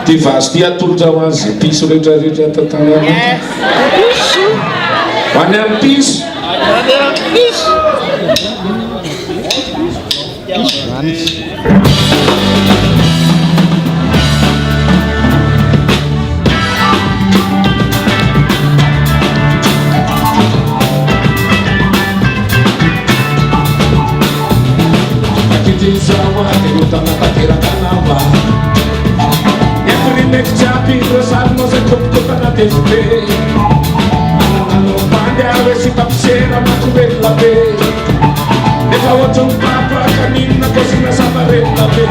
ty vasy ty atolotra ho azy zay piso rehetrarehetra tantanana ho any amin'ny piso Zawa tenu tanah takira kanava every next chapi rosar no se tocó tan a TV ano pande a ver si tapsera machu la ve de favor tu papa canina cocina sabareta ve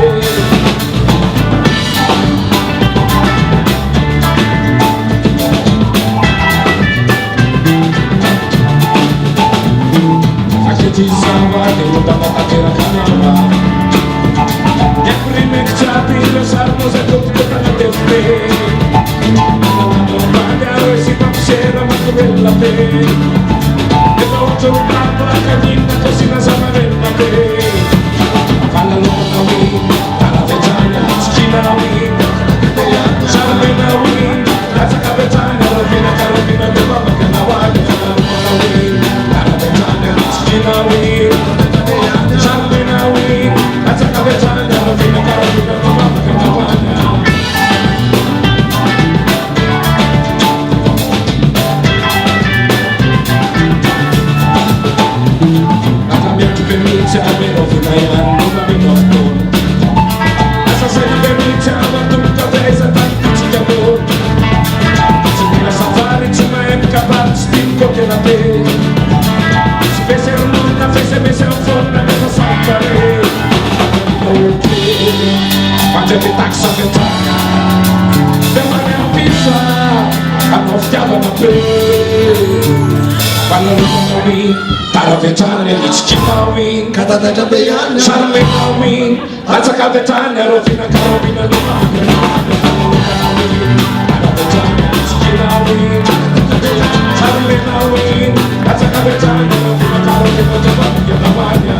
aqui zawa tenu tanah takira kanava los armos de tu cara te fe no vale a ver si tapsera más que la fe de todo papa canina cocina sabareta ve falla lo nawi para vecchia schina nawi salve nawi la saca vecchia lo fina carabina de baba que nawa nawi para vecchia schina nawi salve nawi la saca vecchia lo fina carabina de baba que nawa Pero finayan no me vino esa cena de mi chava tu cabeza tan chiquito se me la safari se me acabar stinco que la ve se ve ser luna se ve ser forna me fa safari quando mi taxa ventana de manhã pisa a nofiava na pe quando non mi para ventane di schimawin Kata da bayan Charme nawin Atsa ka ventane Rofina karobina luma Para ventane di schimawin Charme nawin Atsa ka ventane Rofina karobina luma